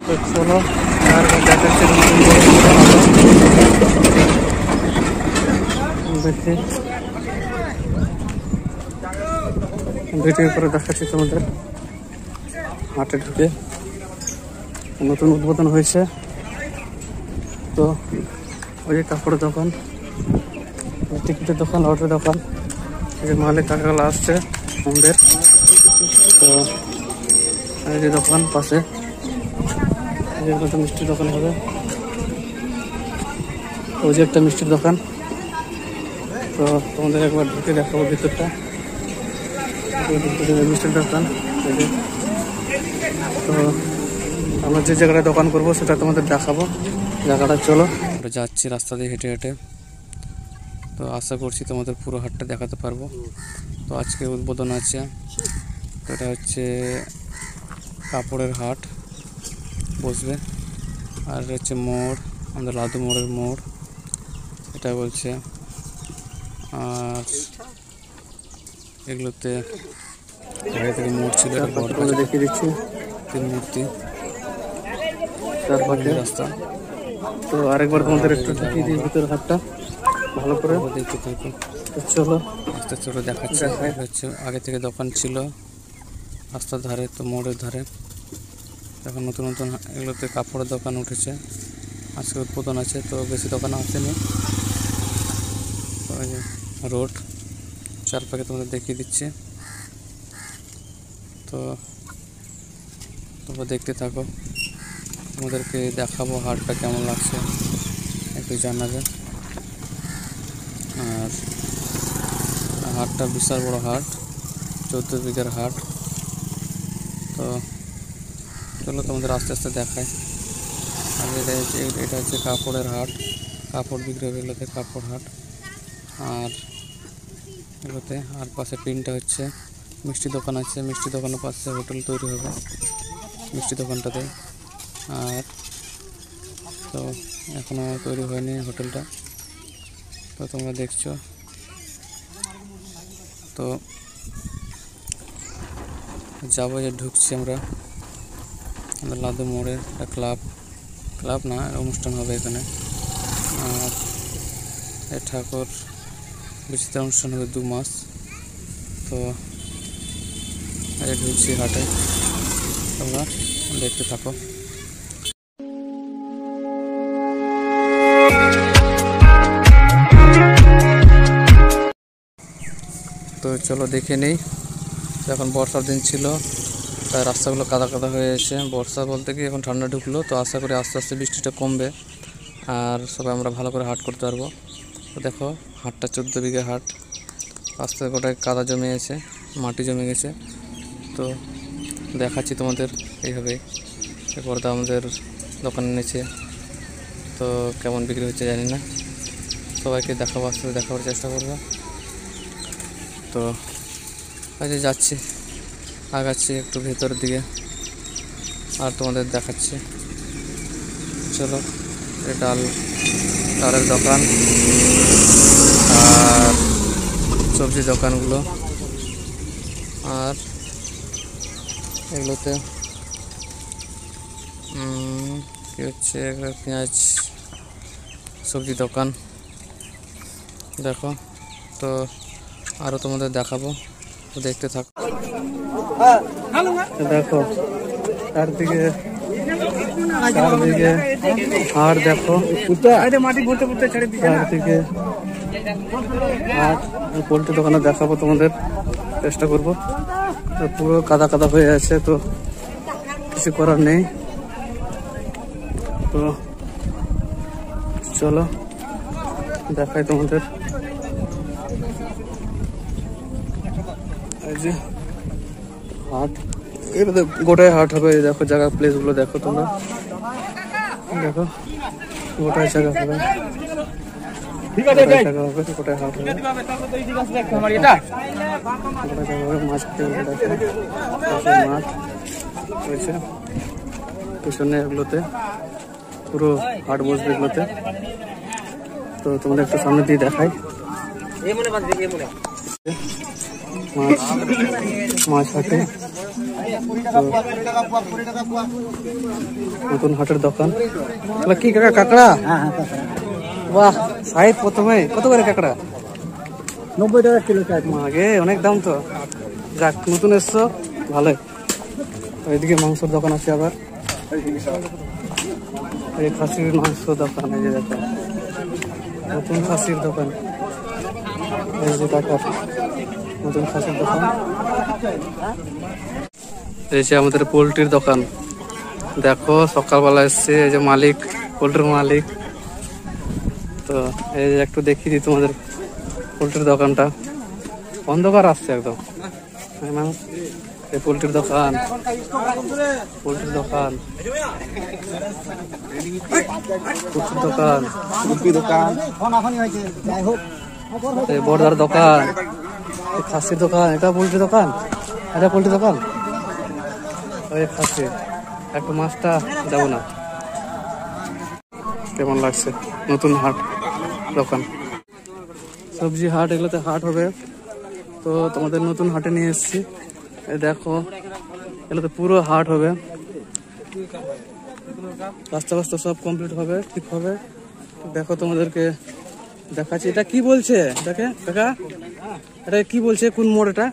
তো চলো আর দেখাচ্ছি দেখি ভিডিও করে দেখাচ্ছি তোমাদের। হাটে ঢুকে নতুন উদ্বোধন হয়েছে, তো ওই যে কাপড়ের দোকান, টিকিটের দোকান, অটোর দোকান, এই মালিক কাকাগুলো আসছে আমাদের। তো এই যে দোকান পাশে মিষ্টির দোকান হবে, ওই যে একটা মিষ্টির দোকান। তো তোমাদের একবার ঢুকে দেখাবো ভিতরটা, মিষ্টির দোকান। তো আমরা যে জায়গাটা দোকান করবো সেটা তোমাদের দেখাবো জায়গাটা। চলো আমরা যাচ্ছি রাস্তা দিয়ে হেঁটে হেঁটে, তো আশা করছি তোমাদের পুরো হাটটা দেখাতে পারবো। তো আজকে উদ্বোধন আছে, তো এটা হচ্ছে কাপড়ের হাট বসবে, আর হচ্ছে মোড়, আমাদের লাদু মোড়ের মোড় এটা বলছে। আর এগুলোতে আগে থেকে মোড় ছিল, দেখিয়ে দিচ্ছি তিন মূর্তি, চারপাশে রাস্তা। তো আরেকবার তোমাদের একটু দেখিয়ে দিই ভিতর হাটটা ভালো করে দেখতে থাকো। তো চলো আস্তে আস্তে দেখাচ্ছি। হচ্ছে আগে থেকে দোকান ছিল রাস্তার ধারে, তো মোড়ের ধারে এখন নতুন নতুন এগুলোতে কাপড়ের দোকান উঠেছে। আজকে উদ্বোধন আছে, তো বেশি দোকান আসেনি। রোড চারপাশে তোমাদের দেখিয়ে দিচ্ছি, তো তোমরা দেখতে থাকো, তোমাদেরকে দেখাবো হাটটা কেমন লাগছে একটু জানাবে। আর হাটটা বিশাল বড় হাট, 14 বিঘার হাট। তো চলো তোমাদের আস্তে আস্তে দেখায়। আর এটা হচ্ছে কাপড়ের হাট, কাপড় বিক্রি হবে এগুলোতে, কাপড় হাট। আর এগুলোতে আর পাশে তিনটা হচ্ছে মিষ্টি দোকান আছে, মিষ্টি দোকানের পাশে হোটেল তৈরি হবে মিষ্টি দোকানটাতে। আর তো এখনও তৈরি হয়নি হোটেলটা, তো তোমরা দেখছো। তো যাবো, যে ঢুকছি আমরা লাদু মোড়ে, একটা ক্লাব না অনুষ্ঠান হবে এখানে। আর এই ঠাকুর বিচিত্র অনুষ্ঠান হবে 2 মাস। তো ঢুকছি হাটে, তোমরা দেখতে থাকো। তো চলো দেখে নেই। এখন বর্ষার দিন ছিল, তাই রাস্তাগুলো কাদা কাদা হয়ে এসে, বর্ষা বলতে কি এখন ঠান্ডা ঢুকলো, তো আশা করি আস্তে আস্তে বৃষ্টিটা কমবে আর সবাই আমরা ভালো করে হাট করতে পারবো। তো দেখো হাটটা 14 বিঘা হাট, রাস্তায় গোটায় কাদা জমে গেছে, মাটি জমে গেছে। তো দেখাচ্ছি তোমাদের এইভাবে। পর্দা আমাদের দোকানে এনেছে, তো কেমন বিক্রি হচ্ছে জানি না, সবাইকে দেখাবো, আস্তে দেখাবার চেষ্টা করবো। তো আজ যাচ্ছি, আগাচ্ছি একটু ভেতরের দিকে আর তোমাদের দেখাচ্ছি। চলো ডালের দোকান আর সবজি দোকানগুলো, আর এগুলোতে কি হচ্ছে পেঁয়াজ সবজি দোকান দেখো। তো আরও তোমাদের দেখাবো, তো দেখতে থাকো। দেখো চারদিকে হাট, দেখো চারদিকে হাট, পোল্ট্রি দোকানে দেখাবো তোমাদের চেষ্টা করবো। পুরো কাদা কাদা হয়ে আছে, তো কিছু করার নেই। তো চলো দেখাই তোমাদের। এই যে হাট, এটা তো গোটায় হাট হবে। দেখো জায়গা প্লেসগুলো দেখো তোমরা, দেখো গোটায় জায়গা হবে, গোটায় হাট হবে, মাছ রয়েছে পিছনে, এগুলোতে পুরো হাট বসবে এগুলোতে। তো তোমরা একটু সামনে দিয়ে দেখাই। মাছ হাটে নতুন হাটের দোকান। কি কাকা কাঁকড়া? বাহ, সাইড প্রথমে কত করে কাঁকড়া? 90 টাকা কিলো। আগে অনেক দাম তো। যাক, নতুন এসছো ভালোই। এদিকে মাংসের দোকান আছে আবার, এই খাসির মাংস দোকান। এই যে দেখো নতুন খাসির দোকান। এই যে কাকার নতুন খাসির দোকান। এই যে আমাদের পোলট্রির দোকান। দেখো সকালবেলা এসছে এই যে মালিক, পোলট্রির মালিক। তো এই যে একটু দেখিয়ে দিই তোমাদের পোলট্রির দোকানটা। অন্ধকার আসছে একদম। এই পোলট্রির দোকান, পোলট্রির দোকান, পোলট্রির দোকান, মুরগি দোকান, এই বড়দার দোকান, খাসির দোকান। এটা পোলট্রি দোকান, এটা পোলট্রি দোকান। ওই খাসি একটু মাছটা যাবো না, কেমন লাগছে? নতুন হাট দোকান, সবজি হাট, এগুলোতে হাট হবে। তো তোমাদের নতুন হাটে নিয়ে এসেছি। এই দেখো এগুলোতে পুরো হাট হবে। রাস্তা রাস্তা সব কমপ্লিট হবে, ঠিক হবে। দেখো তোমাদেরকে দেখাচ্ছি। এটা কি বলছে এটাকে কাকা? এটা কি বলছে? কোন মোড় এটা?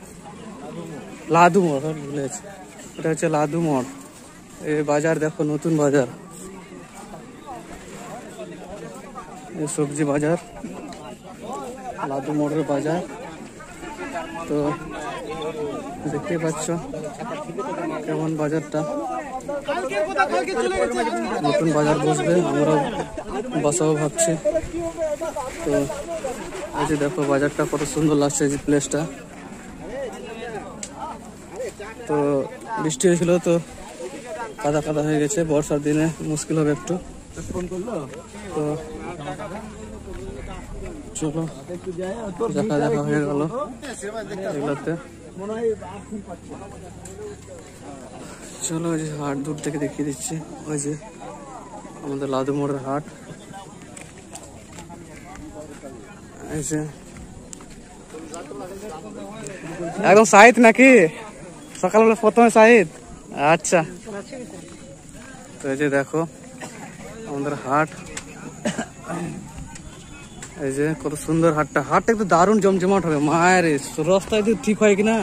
লাদু মোড়, বলেছে। এটা হচ্ছে লাদু মোড়। এই বাজার দেখো, নতুন বাজার, এই সবজি বাজার, লাদু মোড়ের বাজার। তো দেখতেই পাচ্ছ কেমন বাজারটা। নতুন বাজার বসবে, আমরাও বসাবো ভাবছি। তো এই যে দেখো বাজারটা কত সুন্দর লাগছে, এই যে প্লেসটা। তো বৃষ্টি হয়েছিল তো কাদা কাদা হয়ে গেছে, বর্ষার দিনে মুশকিল হবে একটু। তো চলো দেখা দেখা হয়ে গেল এগুলোতে। চলো ওই যে হাট দূর থেকে দেখিয়ে দিচ্ছি। ওই যে আমাদের লাদু মোড়ের হাট। এই যে একদম সাইদ নাকি? সকালবেলা প্রথমে সাইদ। আচ্ছা, তো এই যে দেখো আমাদের হাট। এই যে কত সুন্দর হাটটা। হাটটা একটু দারুণ জমজমাট হবে। মায়ের রাস্তা যদি ঠিক হয় কিনা,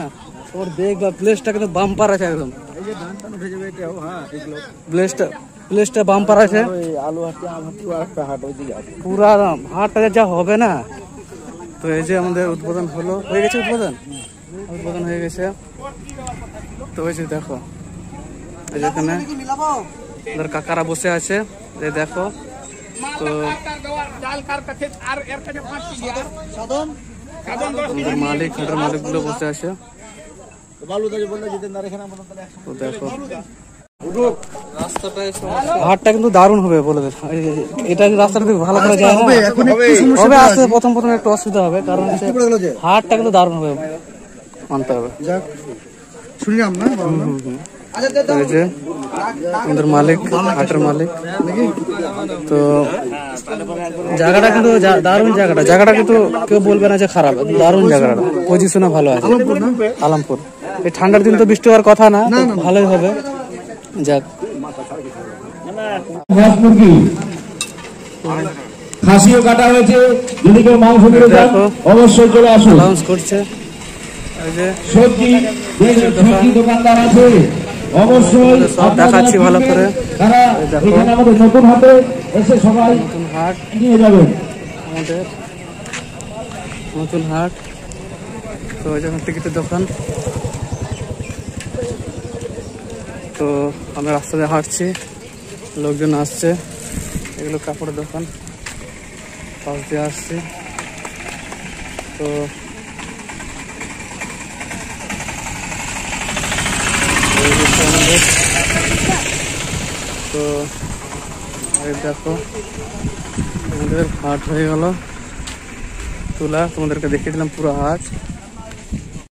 তোর দেখবা প্লেসটা কিন্তু বাম্পার আছে একদম। প্লেসটা বাম্পার আছে। পুরা হাটটা যা হবে না। তো এই যে আমাদের উদ্বোধন হলো, হয়ে গেছে উদ্বোধন হয়ে গেছে। তো ওই যে দেখো এই যে এখানে ওদের কাকারা বসে আছে, এই দেখো। তো আমাদের মালিক, হাটের মালিক গুলো বসে আছে। তো দেখো হাটটা কিন্তু দারুণ হবে বলে দেখ। এটা রাস্তাটা ভালো করে যায় হবে, আসতে প্রথম একটু অসুবিধা হবে, কারণ হাটটা কিন্তু দারুণ হবে, মানতে হবে। শুনলাম না এই যে আমাদের মালিক, হাটের মালিক। তো জায়গাটা কিন্তু দারুণ, জায়গাটা কিন্তু কেউ বলবে না যে খারাপ, দারুণ জায়গাটা, পজিশনে ভালো আছে। আলমপুর এই ঠান্ডার দিন তো বৃষ্টি হওয়ার কথা না, ভালোই হবে। যাক, খাসিও কাটা হয়েছে, যদি কেউ মাংস নিতে চান অবশ্যই চলে আসুন। অ্যানাউন্স করছে সবজি দোকানদার আছে, অবশ্যই সব দেখাচ্ছি ভালো করে। তারা এখানে আমাদের নতুন হাটে এসে সবাই নতুন হাট নিয়ে যাবেন। আমাদের নতুন হাট। তো যেমন টিকিটের দোকান। তো আমরা রাস্তা দিয়ে হাঁটছি, লোকজন আসছে। এগুলো কাপড়ের দোকান, পাশ দিয়ে আসছি। তো তো এই দেখো আমাদের হাট হয়ে গেল তোলা, তোমাদেরকে দেখিয়ে দিলাম পুরো হাট।